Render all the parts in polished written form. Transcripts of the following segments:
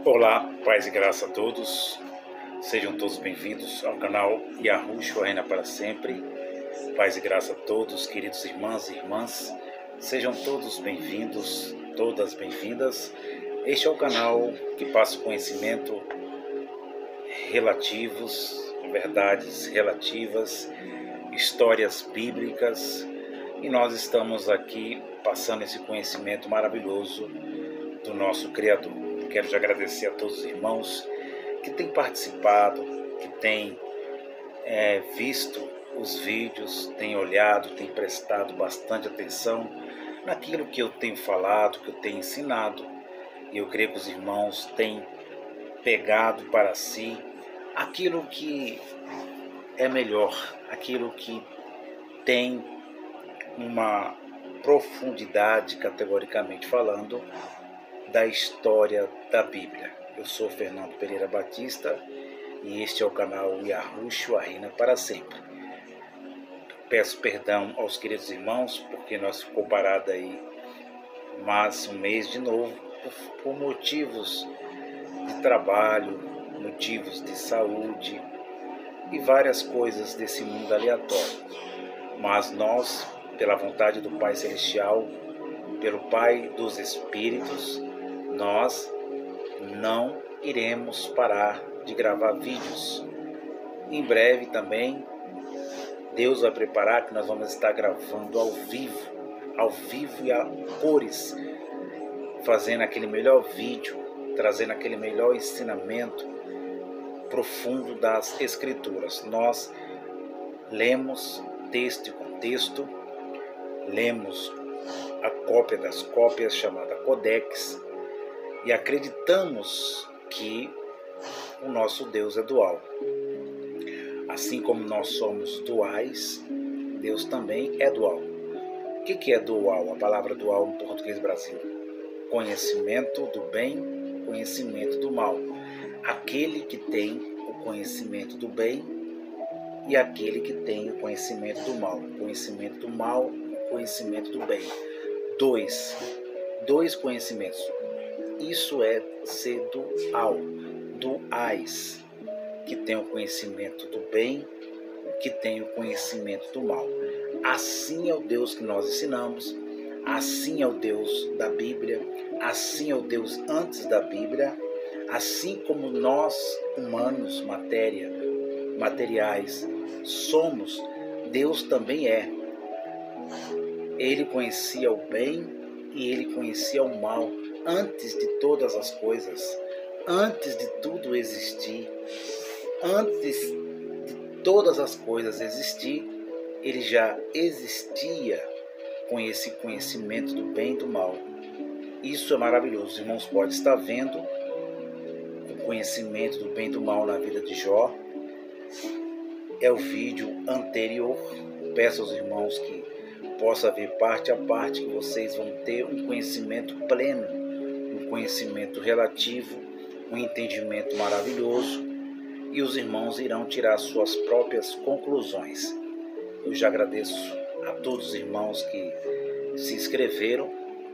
Olá, paz e graça a todos. Sejam todos bem-vindos ao canal Yahushua Reina para Sempre. Paz e graça a todos, queridos irmãos e irmãs. Sejam todos bem-vindos, todas bem-vindas. Este é o canal que passa conhecimento relativos, verdades relativas, histórias bíblicas. E nós estamos aqui passando esse conhecimento maravilhoso do nosso Criador. Quero te agradecer a todos os irmãos que têm participado, que têm visto os vídeos, têm olhado, têm prestado bastante atenção naquilo que eu tenho falado, que eu tenho ensinado. E eu creio que os irmãos têm pegado para si aquilo que é melhor, aquilo que tem uma profundidade, categoricamente falando, da história da Bíblia. Eu sou Fernando Pereira Batista e este é o canal Yahushua Reina para Sempre. Peço perdão aos queridos irmãos porque nós ficou parado aí mais um mês de novo por motivos de trabalho, motivos de saúde e várias coisas desse mundo aleatório. Mas nós, pela vontade do Pai Celestial, pelo Pai dos Espíritos, nós não iremos parar de gravar vídeos. Em breve também, Deus vai preparar que nós vamos estar gravando ao vivo e a cores, fazendo aquele melhor vídeo, trazendo aquele melhor ensinamento profundo das Escrituras. Nós lemos texto e contexto, lemos a cópia das cópias, chamada Codex, e acreditamos que o nosso Deus é dual. Assim como nós somos duais, Deus também é dual. O que é dual? A palavra dual em português Brasil: conhecimento do bem, conhecimento do mal. Aquele que tem o conhecimento do bem e aquele que tem o conhecimento do mal. Conhecimento do mal, conhecimento do bem. Dois conhecimentos. Isso é ser dual, duais, que tem o conhecimento do bem, que tem o conhecimento do mal. Assim é o Deus que nós ensinamos, assim é o Deus da Bíblia, assim é o Deus antes da Bíblia, assim como nós, humanos, materiais, somos, Deus também é. Ele conhecia o bem e ele conhecia o mal antes de todas as coisas, antes de tudo existir, antes de todas as coisas existir, ele já existia com esse conhecimento do bem e do mal. Isso é maravilhoso. Os irmãos podem estar vendo o conhecimento do bem e do mal na vida de Jó. É o vídeo anterior. Peço aos irmãos que possa ver parte a parte, que vocês vão ter um conhecimento pleno, um conhecimento relativo, um entendimento maravilhoso, e os irmãos irão tirar suas próprias conclusões. Eu já agradeço a todos os irmãos que se inscreveram,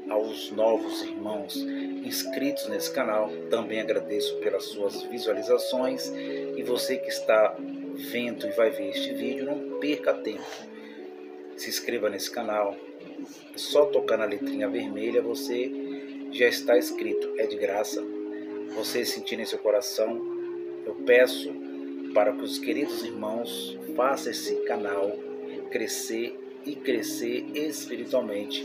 aos novos irmãos inscritos nesse canal, também agradeço pelas suas visualizações, e você que está vendo e vai ver este vídeo, não perca tempo. Se inscreva nesse canal, é só tocar na letrinha vermelha, você já está inscrito, é de graça. Você sentir em seu coração, eu peço para que os queridos irmãos façam esse canal crescer e crescer espiritualmente,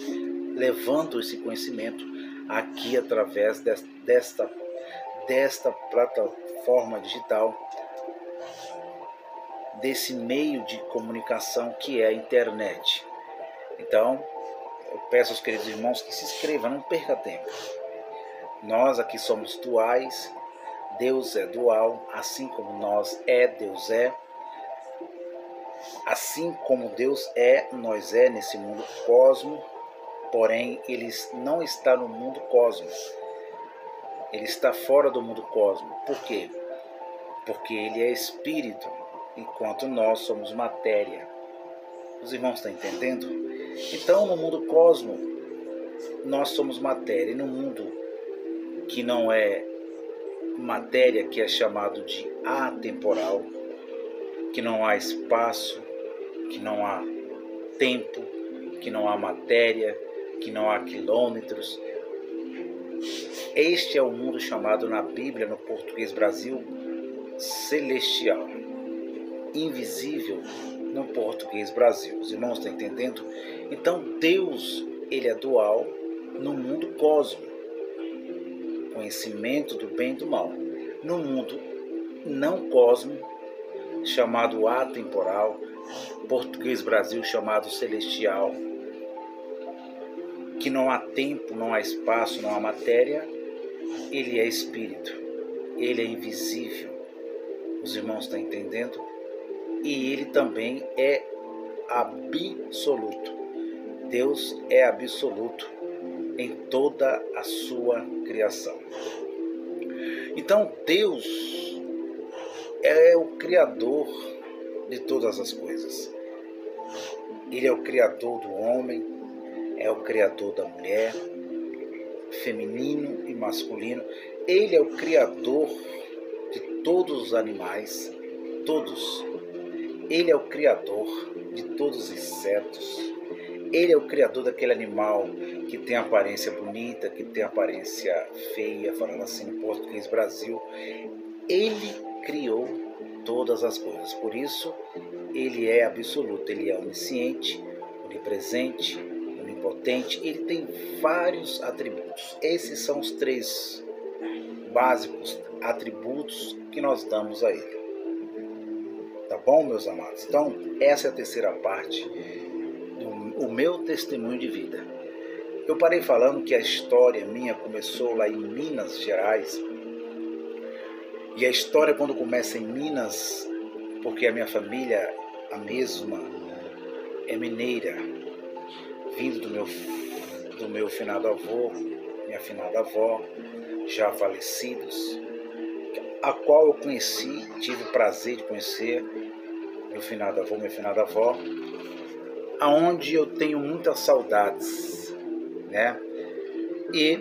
levando esse conhecimento aqui através desta plataforma digital, desse meio de comunicação que é a internet. Então, eu peço aos queridos irmãos que se inscrevam, não perca tempo. Nós aqui somos duais, Deus é dual, assim como nós Deus é. Assim como Deus é, nós nesse mundo cosmo, porém Ele não está no mundo cosmo. Ele está fora do mundo cosmo. Por quê? Porque Ele é espírito, enquanto nós somos matéria. Os irmãos estão entendendo? Então, no mundo cosmo, nós somos matéria. E no mundo que não é matéria que é chamado de atemporal, que não há espaço, que não há tempo, que não há matéria, que não há quilômetros. Este é o mundo chamado na Bíblia, no português Brasil, celestial. Invisível no português Brasil. Os irmãos estão entendendo? Então Deus, ele é dual no mundo cósmico. Conhecimento do bem e do mal. No mundo não cósmico, chamado atemporal, português Brasil chamado celestial, que não há tempo, não há espaço, não há matéria, ele é espírito, ele é invisível. Os irmãos estão entendendo? E ele também é absoluto. Deus é absoluto em toda a sua criação. Então Deus é o Criador de todas as coisas. Ele é o Criador do homem, é o Criador da mulher, feminino e masculino. Ele é o Criador de todos os animais, todos. Ele é o Criador de todos os insetos. Ele é o Criador daquele animal que tem aparência bonita, que tem aparência feia, falando assim no português Brasil. Ele criou todas as coisas. Por isso, ele é absoluto. Ele é onisciente, onipresente, onipotente. Ele tem vários atributos. Esses são os 3 básicos atributos que nós damos a ele. Tá bom, meus amados? Então, essa é a terceira parte do meu testemunho de vida. Eu parei falando que a história minha começou lá em Minas Gerais. E a história, quando começa em Minas, porque a minha família, a mesma, é mineira, vindo do meu finado avô, minha finada avó, já falecidos, a qual eu conheci, tive o prazer de conhecer meu finado avô, minha finada avó, aonde eu tenho muitas saudades, né? E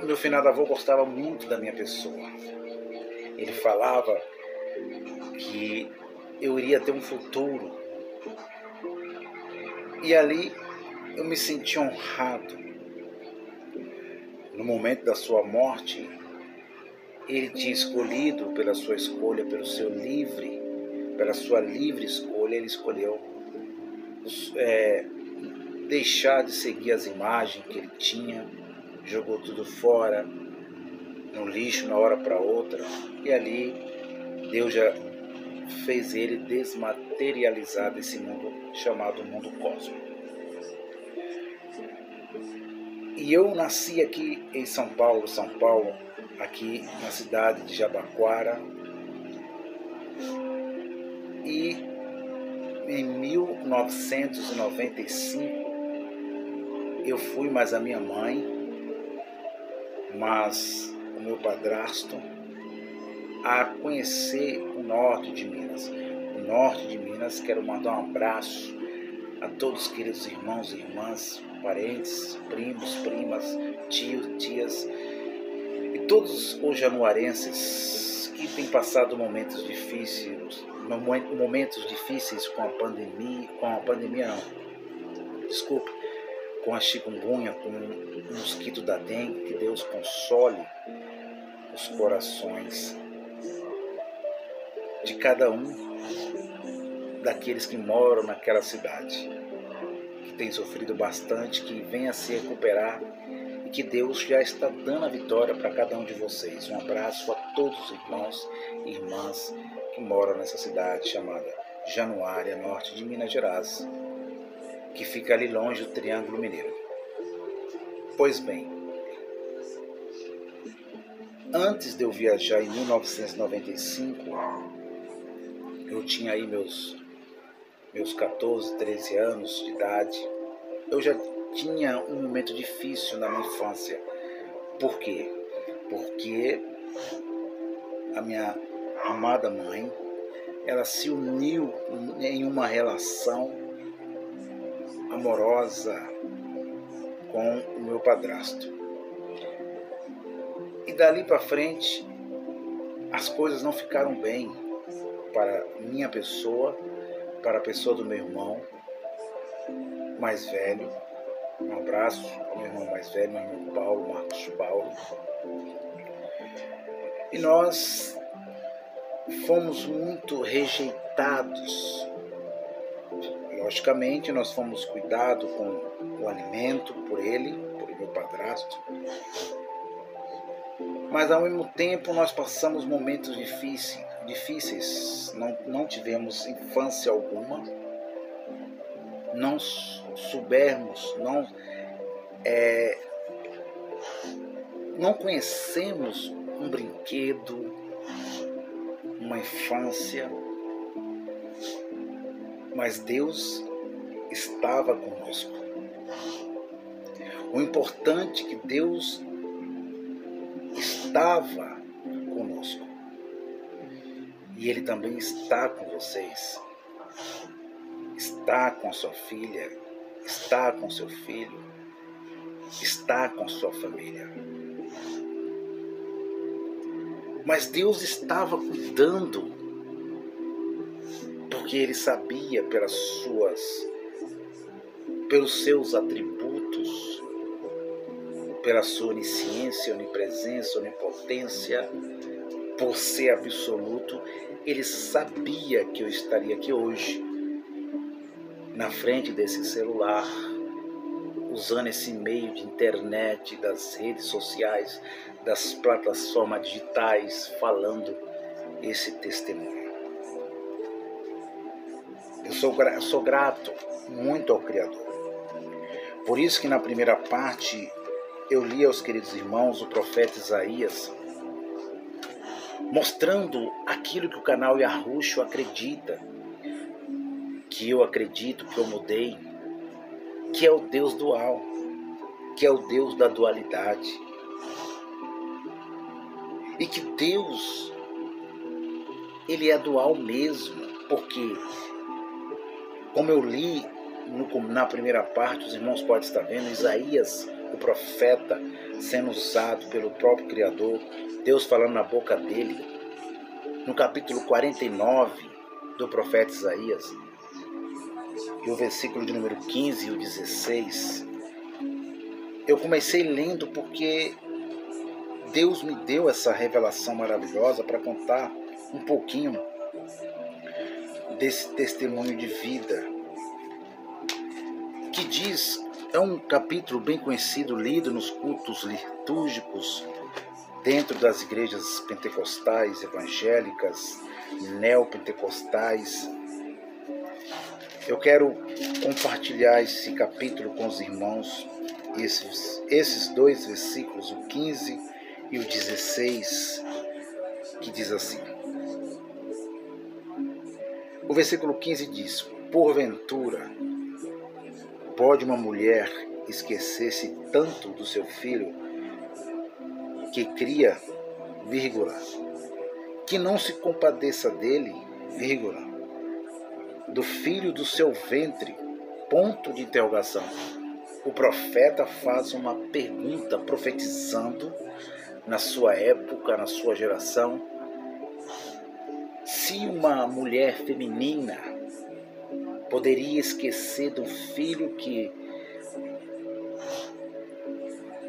meu finado avô gostava muito da minha pessoa. Ele falava que eu iria ter um futuro. E ali eu me senti honrado. No momento da sua morte, ele tinha escolhido pela sua escolha, pela sua livre escolha, ele escolheu deixar de seguir as imagens que ele tinha, jogou tudo fora, no lixo, na hora para outra, e ali Deus já fez ele desmaterializar desse mundo chamado mundo cósmico. E eu nasci aqui em São Paulo, aqui na cidade de Jabaquara, e em 1995 eu fui mais a minha mãe, mas o meu padrasto, a conhecer o norte de Minas. O norte de Minas, quero mandar um abraço a todos os queridos irmãos e irmãs, parentes, primos, primas, tios, tias, e todos os januarenses que têm passado momentos difíceis com a chikungunya, com o mosquito da dengue. Que Deus console os corações de cada um daqueles que moram naquela cidade, que tem sofrido bastante, que venha se recuperar e que Deus já está dando a vitória para cada um de vocês. Um abraço a todos os irmãos e irmãs que moram nessa cidade chamada Januária, norte de Minas Gerais, que fica ali longe do Triângulo Mineiro. Pois bem, antes de eu viajar em 1995, eu tinha aí meus 14, 13 anos de idade. Eu já tinha um momento difícil na minha infância. Por quê? Porque a minha amada mãe, ela se uniu em uma relação amorosa com o meu padrasto. E dali para frente, as coisas não ficaram bem para minha pessoa, para a pessoa do meu irmão mais velho. Um abraço ao meu irmão mais velho, meu irmão Paulo, Marcos Paulo. E nós fomos muito rejeitados. Logicamente, nós fomos cuidados com o alimento por ele, por meu padrasto. Mas ao mesmo tempo nós passamos momentos difíceis. Não tivemos infância alguma. Não soubermos, não conhecemos um brinquedo, uma infância, mas Deus estava conosco. O importante é que Deus estava conosco e Ele também está com vocês. Está com sua filha, está com seu filho, está com sua família. Mas Deus estava cuidando, porque Ele sabia pelos seus atributos, pela sua onisciência, onipresença, onipotência, por ser absoluto, Ele sabia que eu estaria aqui hoje, na frente desse celular, usando esse meio de internet, das redes sociais, das plataformas digitais, falando esse testemunho. Eu sou grato muito ao Criador. Por isso que na primeira parte eu li aos queridos irmãos o profeta Isaías, mostrando aquilo que o canal Yahushua acredita, que eu acredito, que eu mudei, que é o Deus dual, que é o Deus da dualidade. E que Deus, Ele é dual mesmo, porque, como eu li na primeira parte, os irmãos podem estar vendo, Isaías, o profeta, sendo usado pelo próprio Criador, Deus falando na boca dele, no capítulo 49 do profeta Isaías, e o versículo de número 15 e o 16, eu comecei lendo porque Deus me deu essa revelação maravilhosa para contar um pouquinho desse testemunho de vida, que diz, é um capítulo bem conhecido, lido nos cultos litúrgicos, dentro das igrejas pentecostais, evangélicas, neopentecostais. Eu quero compartilhar esse capítulo com os irmãos, esses dois versículos, o 15 e o 16, que diz assim. O versículo 15 diz: porventura, pode uma mulher esquecer-se tanto do seu filho que cria, vírgula, que não se compadeça dele, vírgula, do filho do seu ventre, ponto de interrogação. O profeta faz uma pergunta profetizando na sua época, na sua geração, se uma mulher feminina poderia esquecer do filho que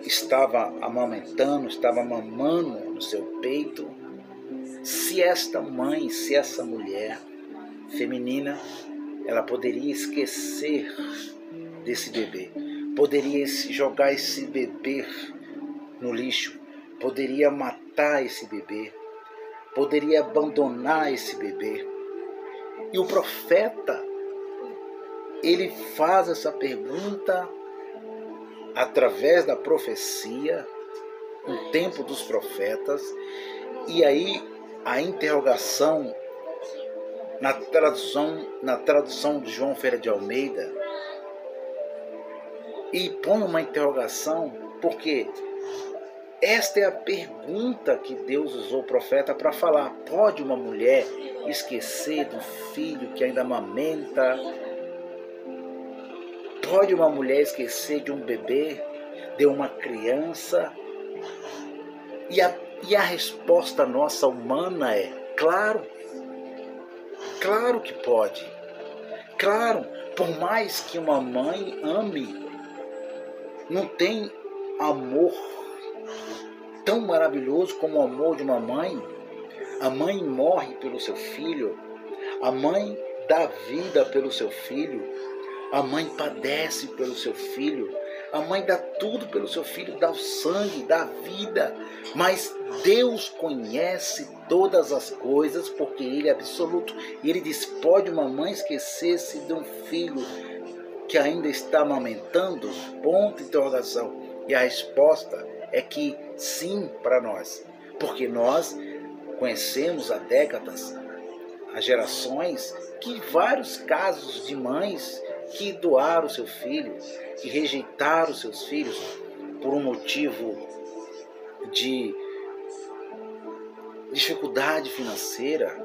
estava amamentando, estava mamando no seu peito, se esta mãe, se essa mulher feminina, ela poderia esquecer desse bebê, poderia jogar esse bebê no lixo, poderia matar esse bebê, poderia abandonar esse bebê. E o profeta, ele faz essa pergunta através da profecia, no tempo dos profetas, e aí a interrogação na tradução de João Ferreira de Almeida, e põe uma interrogação, porque esta é a pergunta que Deus usou o profeta para falar. Pode uma mulher esquecer do filho que ainda amamenta? Pode uma mulher esquecer de um bebê, de uma criança? E a resposta nossa humana é: claro, claro que pode. Claro, por mais que uma mãe ame, não tem amor tão maravilhoso como o amor de uma mãe. A mãe morre pelo seu filho, a mãe dá vida pelo seu filho, a mãe padece pelo seu filho, a mãe dá tudo pelo seu filho, dá o sangue, dá a vida. Mas Deus conhece todas as coisas porque Ele é absoluto. E Ele diz: pode uma mãe esquecer-se de um filho que ainda está amamentando? Ponto de interrogação. E a resposta é que sim, para nós. Porque nós conhecemos há décadas, há gerações, que vários casos de mães que doaram seu filho, que rejeitaram seus filhos por um motivo de dificuldade financeira,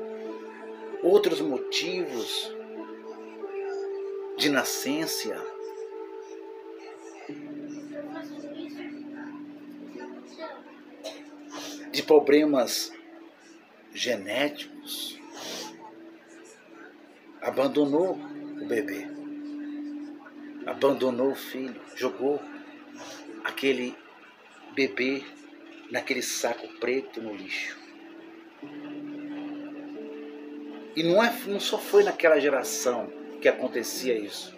outros motivos de nascença, de problemas genéticos, abandonou o bebê, abandonou o filho, jogou aquele bebê naquele saco preto no lixo. E não só foi naquela geração que acontecia isso.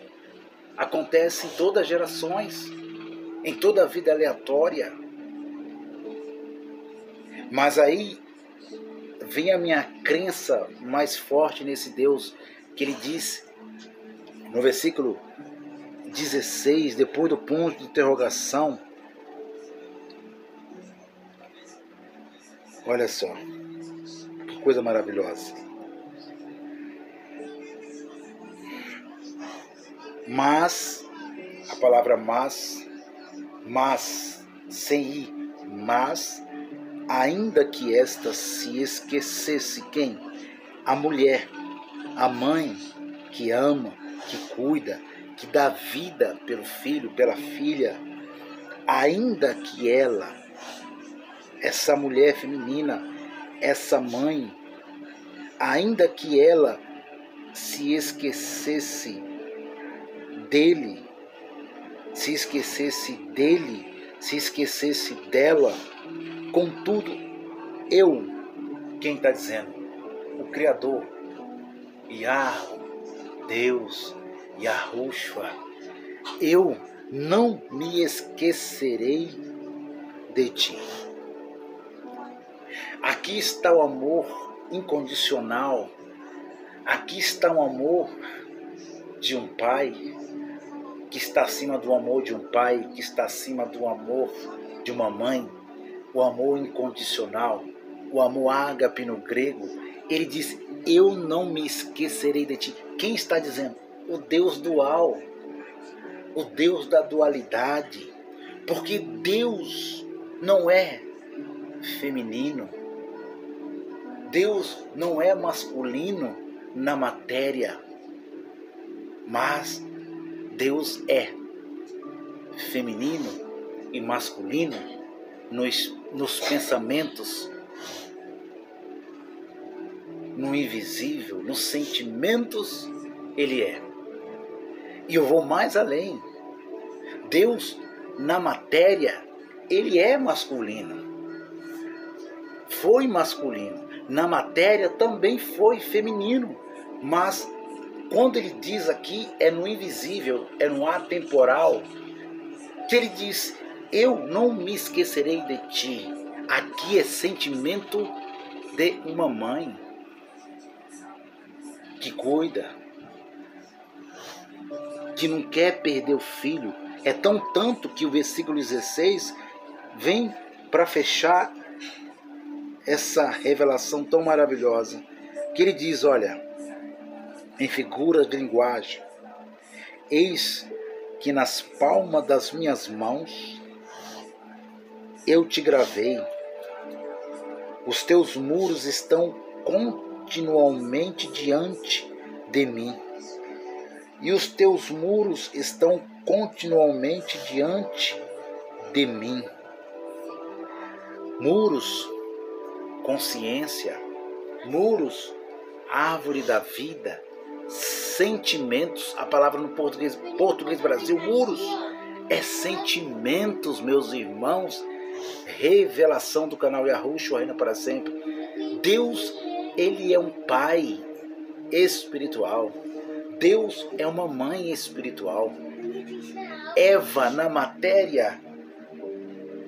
Acontece em todas as gerações, em toda a vida aleatória. Mas aí vem a minha crença mais forte nesse Deus, que Ele diz no versículo 16, depois do ponto de interrogação. Olha só, que coisa maravilhosa. Mas, a palavra mas, sem i, mas, ainda que esta se esquecesse quem? A mulher, a mãe que ama, que cuida, que dá vida pelo filho, pela filha, ainda que ela, essa mulher feminina, essa mãe, ainda que ela se esquecesse dele, se esquecesse dela, contudo, eu, quem está dizendo? O Criador, Yahweh, Deus, Yahushua, eu não me esquecerei de ti. Aqui está o amor incondicional, aqui está o amor de um pai, que está acima do amor de um pai, que está acima do amor de uma mãe, o amor incondicional, o amor ágape no grego. Ele diz: eu não me esquecerei de ti. Quem está dizendo? O Deus dual, o Deus da dualidade, porque Deus não é feminino, Deus não é masculino na matéria, mas Deus é feminino e masculino nos pensamentos, no invisível, nos sentimentos. Ele é. E eu vou mais além. Deus, na matéria, Ele é masculino. Foi masculino. Na matéria também foi feminino. Mas quando Ele diz aqui, é no invisível, é no atemporal, que Ele diz: eu não me esquecerei de ti. Aqui é sentimento de uma mãe que cuida, que não quer perder o filho. É tão tanto que o versículo 16 vem para fechar essa revelação tão maravilhosa, que ele diz: olha, em figuras de linguagem, eis que nas palmas das minhas mãos eu te gravei, os teus muros estão continuamente diante de mim, e os teus muros estão continuamente diante de mim. muros, consciência, muros, árvore da vida, sentimentos, a palavra no português Brasil, muros, é sentimentos, meus irmãos, revelação do canal Yahushua reina para sempre. Deus, Ele é um pai espiritual, Deus é uma mãe espiritual. Eva na matéria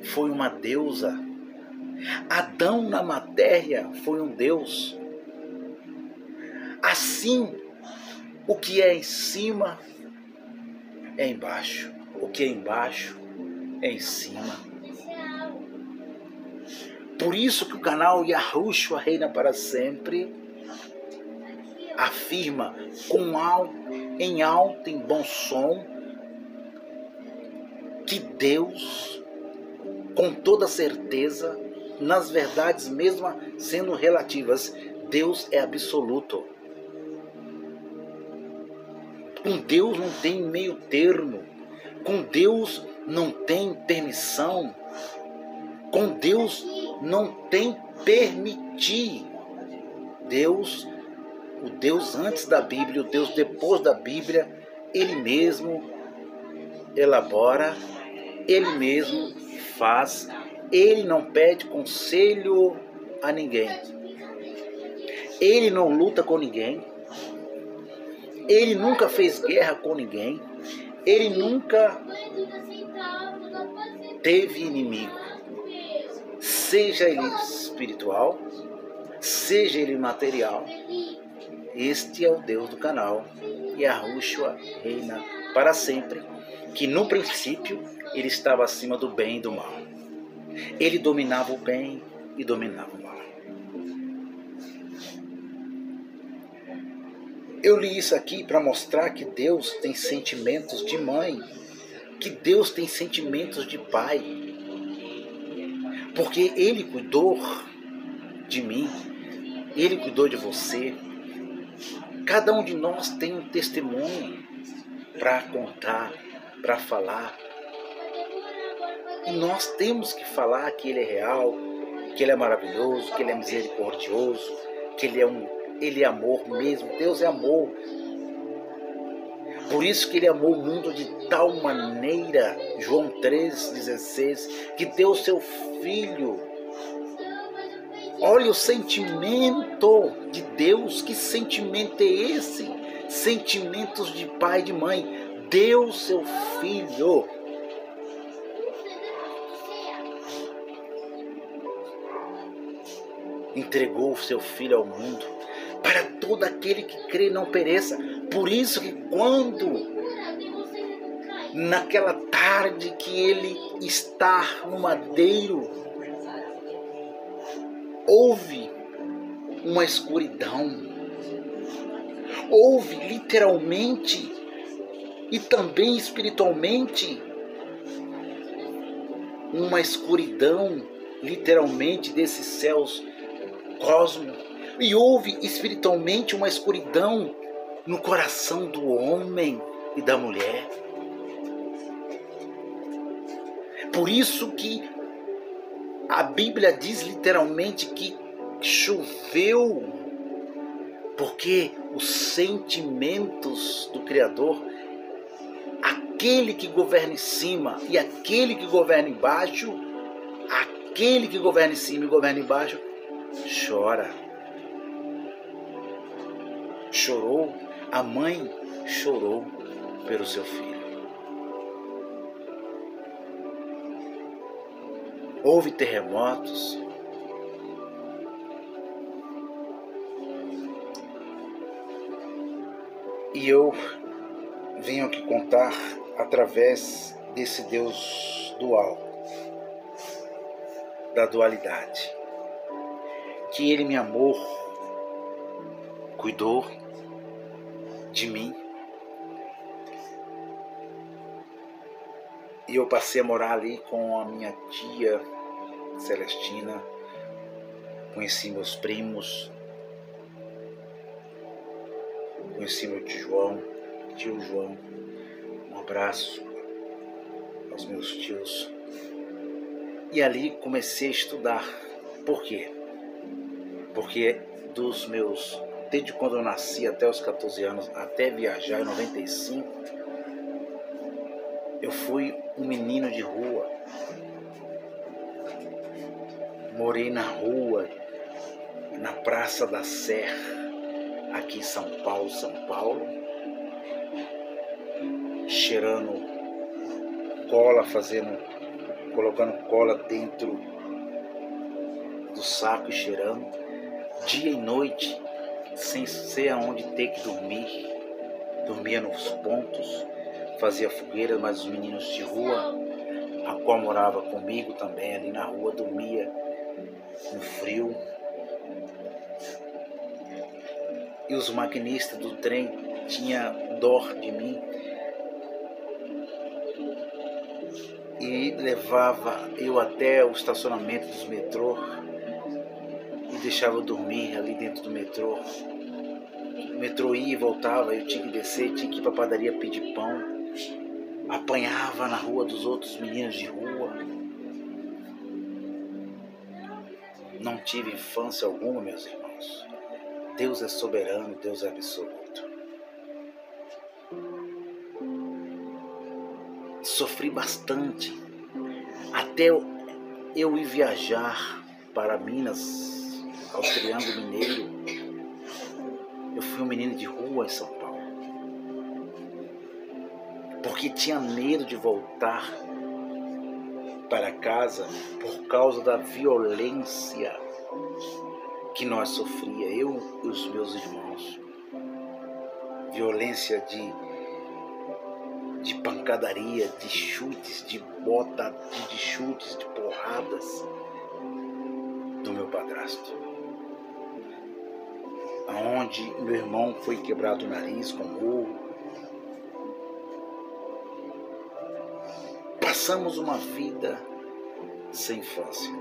foi uma deusa, Adão na matéria foi um Deus. Assim, o que é em cima é embaixo, o que é embaixo é em cima. Por isso que o canal Yahushua reina para sempre afirma em alto, em bom som, que Deus, com toda certeza, nas verdades mesmo sendo relativas, Deus é absoluto. Com Deus não tem meio termo, com Deus não tem permissão, com Deus não tem permitir. Deus, o Deus antes da Bíblia, o Deus depois da Bíblia, Ele mesmo elabora, Ele mesmo faz, Ele não pede conselho a ninguém, Ele não luta com ninguém, Ele nunca fez guerra com ninguém, Ele nunca teve inimigo, seja ele espiritual, seja ele material. Este é o Deus do canal Yahushua reina para sempre, que no princípio Ele estava acima do bem e do mal. Ele dominava o bem e dominava o mal. Eu li isso aqui para mostrar que Deus tem sentimentos de mãe, que Deus tem sentimentos de pai, porque Ele cuidou de mim, Ele cuidou de você. Cada um de nós tem um testemunho para contar, para falar. E nós temos que falar que Ele é real, que Ele é maravilhoso, que Ele é misericordioso, que Ele é amor mesmo. Deus é amor. Por isso que Ele amou o mundo de tal maneira, João 3,16, que deu seu Filho. Olha o sentimento de Deus, que sentimento é esse? Sentimentos de pai e de mãe. Deu seu Filho. Entregou o seu Filho ao mundo, para todo aquele que crê e não pereça. Por isso que quando, naquela tarde que Ele está no madeiro, houve uma escuridão, houve literalmente e também espiritualmente uma escuridão, literalmente, desses céus cosmos, e houve espiritualmente uma escuridão no coração do homem e da mulher. Por isso que a Bíblia diz literalmente que choveu, porque os sentimentos do Criador, aquele que governa em cima e aquele que governa embaixo, aquele que governa em cima e governa embaixo, chora. Chorou, a mãe chorou pelo seu filho. Houve terremotos, e eu venho aqui contar através desse Deus dual, da dualidade, que Ele me amou, cuidou de mim, e eu passei a morar ali com a minha tia Celestina, conheci meus primos, conheci meu tio João, um abraço aos meus tios, E ali comecei a estudar. Por quê? Porque desde quando eu nasci até os 14 anos, até viajar em 95, eu fui um menino de rua. Morei na rua, na Praça da Sé, aqui em São Paulo, cheirando cola, colocando cola dentro do saco e cheirando, dia e noite, sem ser aonde ter que dormir. Dormia nos pontos, fazia fogueira, mas os meninos de rua, a qual morava comigo também ali na rua, dormia no frio. E os maquinistas do trem tinham dó de mim e levava eu até o estacionamento dos metrô e deixava eu dormir ali dentro do metrô. O metrô ia e voltava, eu tinha que descer, tinha que ir para a padaria pedir pão. Apanhava na rua dos outros meninos de rua. Não tive infância alguma, meus irmãos. Deus é soberano, Deus é absoluto. Sofri bastante, até eu ir viajar para Minas, ao Triângulo Mineiro. Eu fui um menino de rua em São Paulo, porque tinha medo de voltar para casa por causa da violência que nós sofria, eu e os meus irmãos. Violência de pancadaria, de chutes, de bota, de chutes, de porradas do meu padrasto. Aonde meu irmão foi quebrado o nariz com murro. Passamos uma vida sem infância.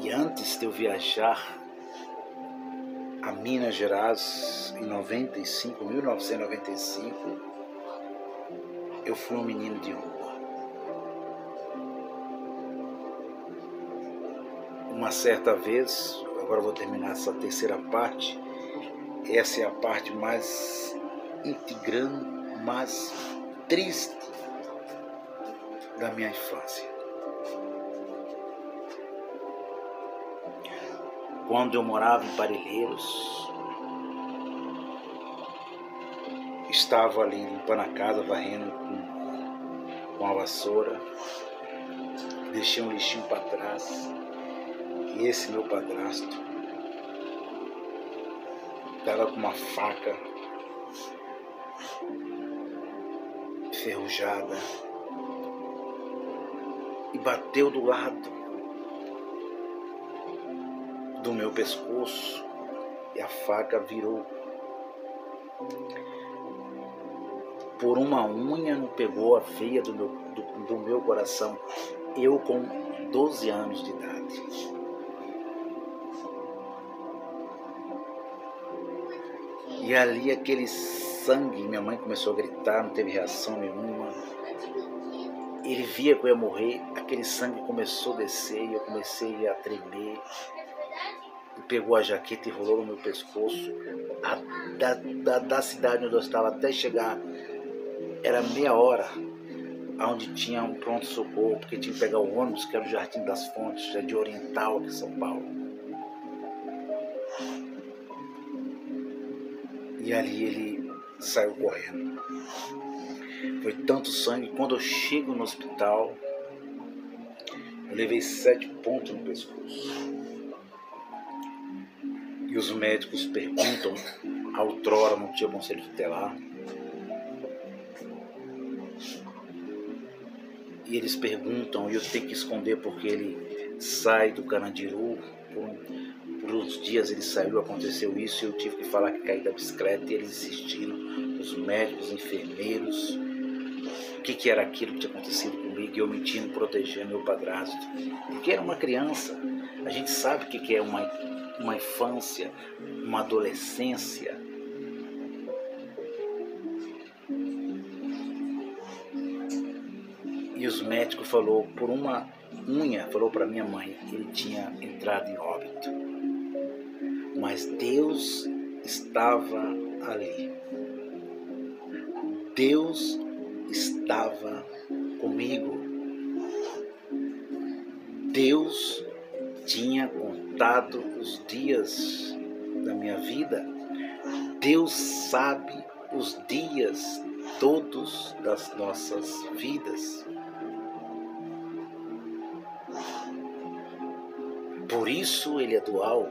E antes de eu viajar a Minas Gerais em 1995, eu fui um menino de rua. Uma certa vez, agora eu vou terminar essa terceira parte, essa é a parte mais integrante, mais triste da minha infância. Quando eu morava em Parelheiros, estava ali limpando a casa, varrendo com a vassoura, deixei um lixinho para trás, e esse meu padrasto estava com uma faca enferrujada e bateu do lado do meu pescoço e a faca virou. Por uma unha não pegou a veia do meu coração. Eu com 12 anos de idade. E ali aquele sangue, minha mãe começou a gritar, não teve reação nenhuma. Ele via que eu ia morrer, aquele sangue começou a descer e eu comecei a tremer. E pegou a jaqueta e rolou no meu pescoço. Da cidade onde eu estava até chegar, era meia hora, onde tinha um pronto-socorro, porque tinha que pegar o ônibus, que era o Jardim das Fontes, Jardim Oriental aqui em São Paulo. E ali ele saiu correndo. Foi tanto sangue, quando eu chego no hospital, eu levei 7 pontos no pescoço. E os médicos perguntam, outrora não tinha conselho tutelar, e eles perguntam, e eu tenho que esconder porque ele sai do Carandiru, por uns dias ele saiu, aconteceu isso, e eu tive que falar que caí da bicicleta, e eles insistiram, os médicos, os enfermeiros, o que era aquilo que tinha acontecido comigo, e eu mentindo, protegendo meu padrasto, porque era uma criança. A gente sabe o que é uma infância, uma adolescência. E os médicos falou por uma unha, falou para minha mãe que ele tinha entrado em óbito. Mas Deus estava ali. Deus estava comigo. Deus tinha contado os dias da minha vida. Deus sabe os dias todos das nossas vidas. Por isso Ele é dual,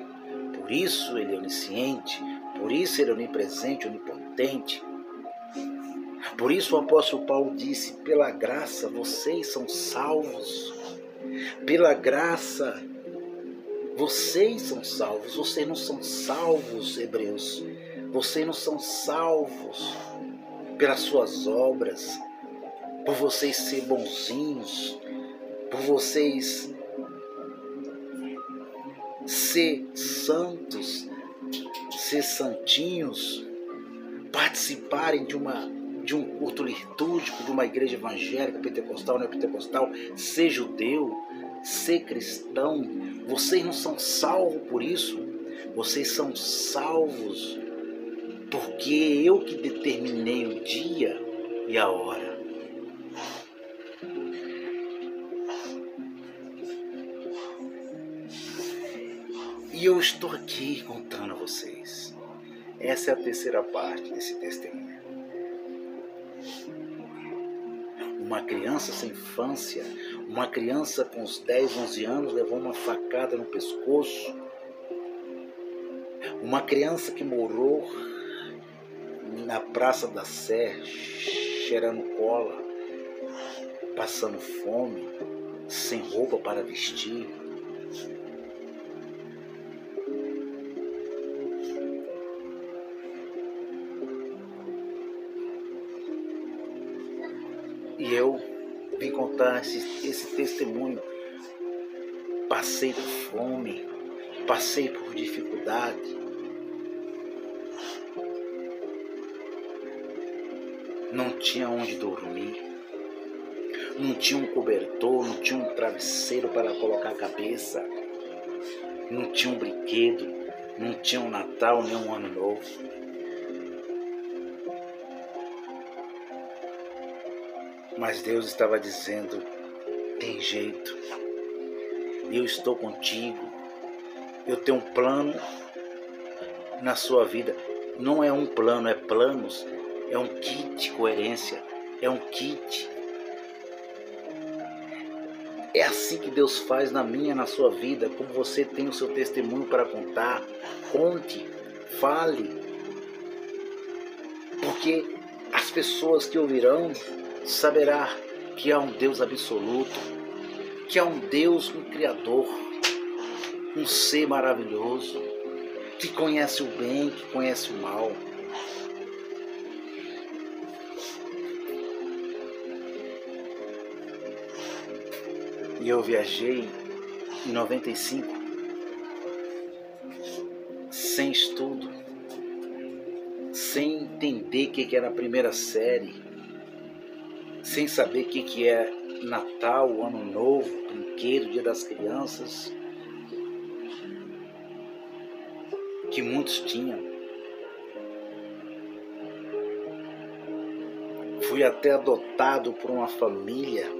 por isso Ele é onisciente, por isso Ele é onipresente, onipotente. Por isso o apóstolo Paulo disse, pela graça vocês são salvos. Pela graça vocês são salvos. Vocês não são salvos, hebreus. Vocês não são salvos pelas suas obras, por vocês ser bonzinhos, por vocês ser santos, ser santinhos, participarem de um culto litúrgico, de uma igreja evangélica, pentecostal, neopentecostal, ser judeu, ser cristão. Vocês não são salvos por isso. Vocês são salvos porque eu que determinei o dia e a hora. E eu estou aqui contando a vocês. Essa é a terceira parte desse testemunho. Uma criança sem infância, uma criança com uns 10, 11 anos levou uma facada no pescoço. Uma criança que morou na Praça da Sé, cheirando cola, passando fome, sem roupa para vestir. E eu vim contar esse testemunho. Passei por fome, passei por dificuldade. Não tinha onde dormir, não tinha um cobertor, não tinha um travesseiro para colocar a cabeça, não tinha um brinquedo, não tinha um Natal nem um Ano Novo. Mas Deus estava dizendo, tem jeito, eu estou contigo, eu tenho um plano na sua vida. Não é um plano, é planos. É um kit coerência, é um kit. É assim que Deus faz na minha, na sua vida. Como você tem o seu testemunho para contar, conte, fale. Porque as pessoas que ouvirão saberá que há um Deus absoluto, que há um Deus, um Criador, um ser maravilhoso, que conhece o bem, que conhece o mal. E eu viajei em 95, sem estudo, sem entender o que era a primeira série, sem saber o que é Natal, Ano Novo, brinquedo, Dia das Crianças, que muitos tinham. Fui até adotado por uma família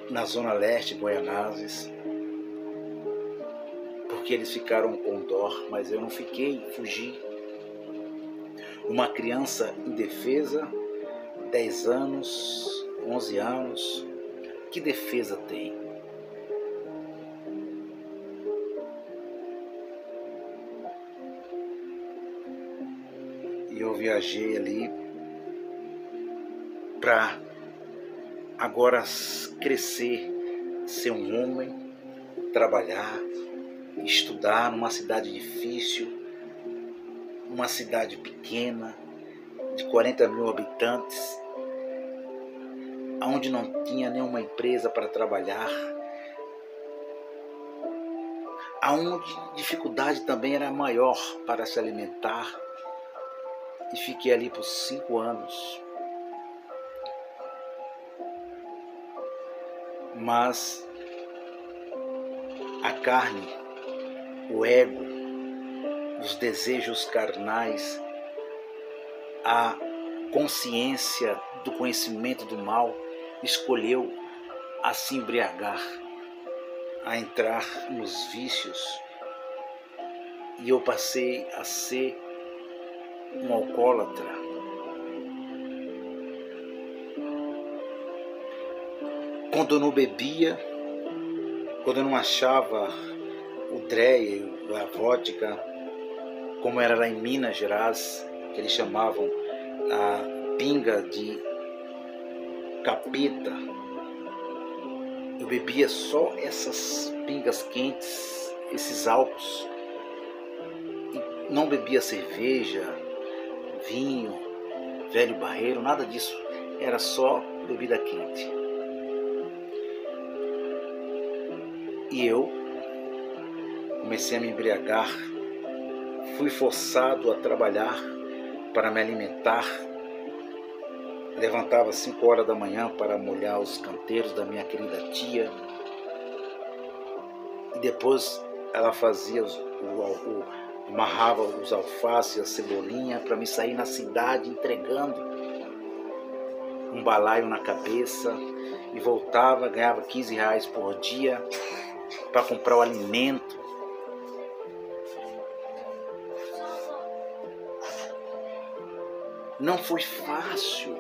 na Zona Leste, Goianazes, porque eles ficaram com dó, mas eu não fiquei, fugi. Uma criança indefesa, 10 anos, 11 anos, que defesa tem? E eu viajei ali para agora crescer, ser um homem, trabalhar, estudar numa cidade difícil, uma cidade pequena, de 40 mil habitantes, onde não tinha nenhuma empresa para trabalhar, onde a dificuldade também era maior para se alimentar. E fiquei ali por 5 anos. mas a carne, o ego, os desejos carnais, a consciência do conhecimento do mal escolheu a se embriagar, a entrar nos vícios, e eu passei a ser um alcoólatra. Quando eu não bebia, quando eu não achava o dreyer, a vodka, como era lá em Minas Gerais, que eles chamavam a pinga de capeta, eu bebia só essas pingas quentes, esses álcools, e não bebia cerveja, vinho, velho barreiro, nada disso, era só bebida quente. E eu comecei a me embriagar, fui forçado a trabalhar para me alimentar. Levantava às 5 horas da manhã para molhar os canteiros da minha querida tia. E depois ela fazia, amarrava os alfaces, a cebolinha, para me sair na cidade entregando um balaio na cabeça. E voltava, ganhava R$15 por dia para comprar o alimento. Não foi fácil,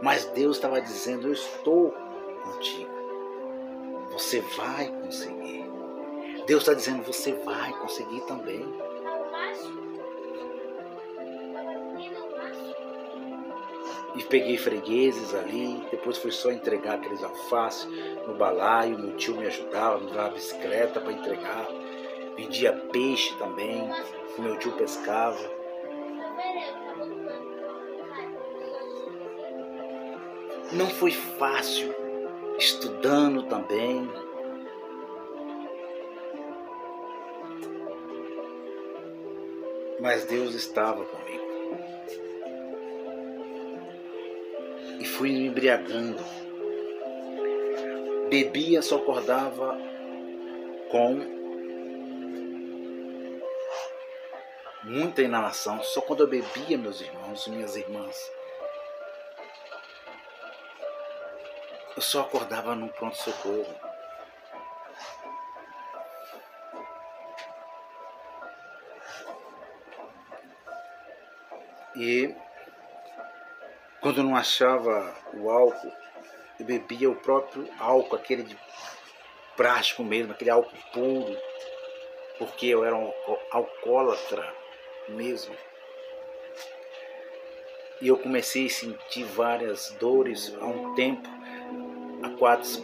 mas Deus estava dizendo: eu estou contigo, você vai conseguir. Deus está dizendo: você vai conseguir também. E peguei fregueses ali, depois fui só entregar aqueles alfaces no balaio. Meu tio me ajudava, me dava bicicleta para entregar. Vendia peixe também, o meu tio pescava. Não foi fácil, estudando também. Mas Deus estava comigo. E fui me embriagando. Bebia, só acordava com muita inalação. Só quando eu bebia, meus irmãos e minhas irmãs, eu só acordava no pronto-socorro. E quando eu não achava o álcool, eu bebia o próprio álcool, aquele de plástico mesmo, aquele álcool puro, porque eu era um alcoólatra mesmo. E eu comecei a sentir várias dores há um tempo, há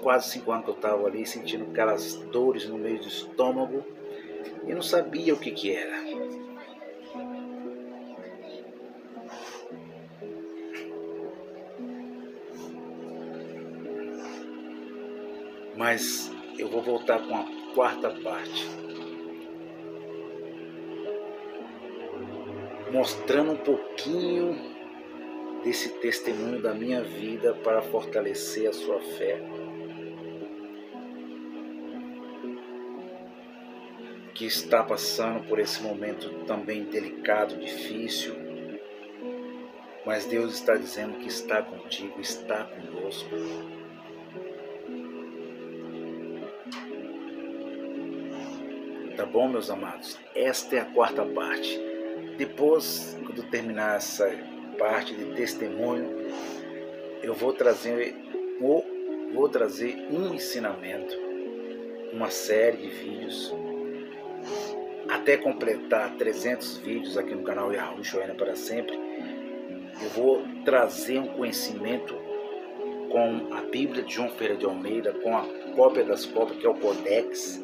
quase 5 anos que eu estava ali, sentindo aquelas dores no meio do estômago, e eu não sabia o que era. Mas eu vou voltar com a 4ª parte, mostrando um pouquinho desse testemunho da minha vida para fortalecer a sua fé, que está passando por esse momento também delicado, difícil, mas Deus está dizendo que está contigo, está conosco. Tá bom, meus amados? Esta é a 4ª parte. Depois, quando terminar essa parte de testemunho, eu vou trazer um ensinamento, uma série de vídeos, até completar 300 vídeos aqui no canal Yahushua para sempre. Eu vou trazer um conhecimento com a Bíblia de João Ferreira de Almeida, com a cópia das cópias, que é o Codex,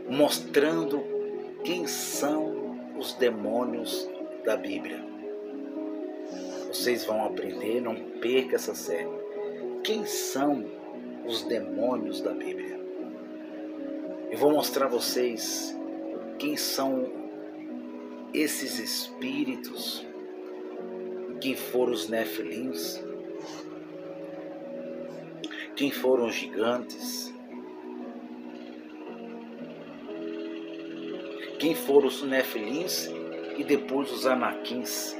mostrando quem são os demônios da Bíblia. Vocês vão aprender, não perca essa série. Quem são os demônios da Bíblia? Eu vou mostrar a vocês quem são esses espíritos, quem foram os nefilins. quem foram os gigantes, quem foram os nefilins e depois os anaquins.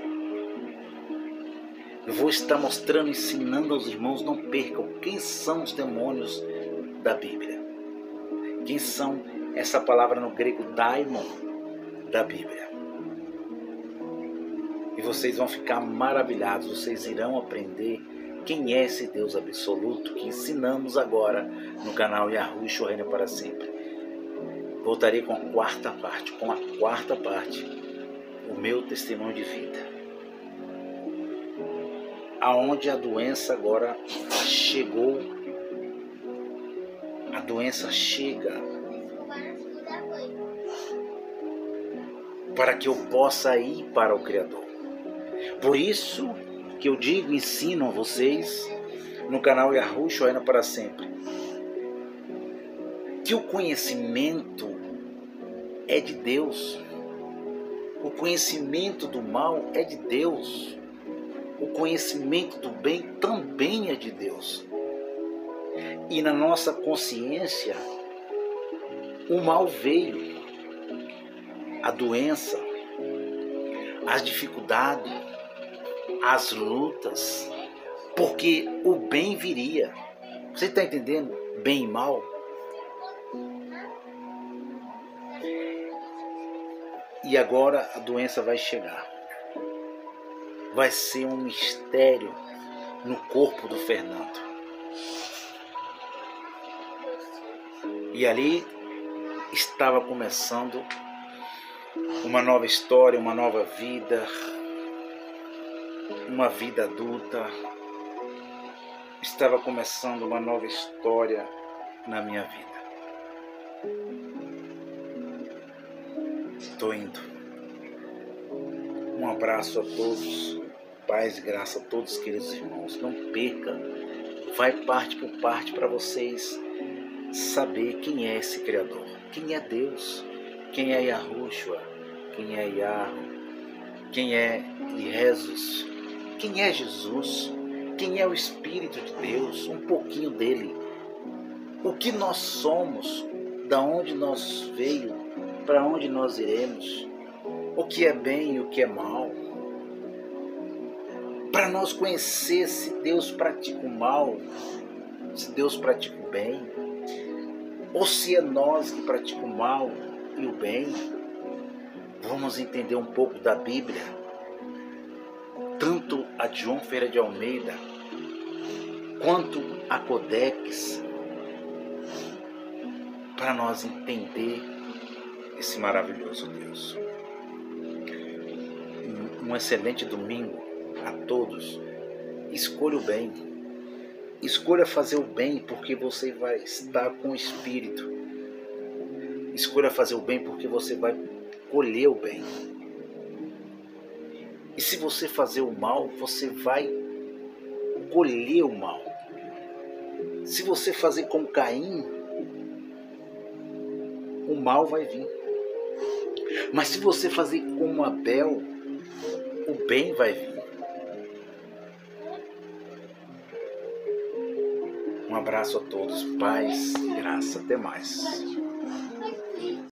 Eu vou estar mostrando, ensinando aos irmãos, não percam quem são os demônios da Bíblia. Quem são essa palavra no grego daimon da Bíblia. E vocês vão ficar maravilhados, vocês irão aprender quem é esse Deus absoluto que ensinamos agora no canal Yahushua Reina para Sempre. Voltarei com a quarta parte, o meu testemunho de vida. Aonde a doença agora chegou, a doença chega para que eu possa ir para o Criador. Por isso que eu digo, ensino a vocês no canal Yahushua Reina para Sempre, que o conhecimento é de Deus. O conhecimento do mal é de Deus. O conhecimento do bem também é de Deus. E na nossa consciência, o mal veio. A doença, as dificuldades, as lutas, porque o bem viria. Você está entendendo? Bem e mal. E agora a doença vai chegar. Vai ser um mistério no corpo do Fernando. E ali estava começando uma nova história, uma nova vida, uma vida adulta. Estava começando uma nova história na minha vida. Estou indo. Um abraço a todos, paz e graça a todos, queridos irmãos. Não perca, vai parte por parte para vocês saber quem é esse Criador, quem é Deus, quem é Yahushua, quem é Yahweh, quem é Jesus, quem é Jesus, quem é o Espírito de Deus, um pouquinho dele, o que nós somos, da onde nós veio, para onde nós iremos, o que é bem e o que é mal, para nós conhecer se Deus pratica o mal, se Deus pratica o bem, ou se é nós que praticamos o mal e o bem. Vamos entender um pouco da Bíblia, tanto a João Ferreira de Almeida, quanto a Codex, para nós entender esse maravilhoso Deus. Um excelente domingo a todos. Escolha o bem. Escolha fazer o bem, porque você vai estar com o Espírito. Escolha fazer o bem, porque você vai colher o bem. E se você fazer o mal, você vai colher o mal. Se você fazer como Caim, o mal vai vir. Mas se você fazer como Abel, o bem vai vir. Um abraço a todos, paz e graça, até mais.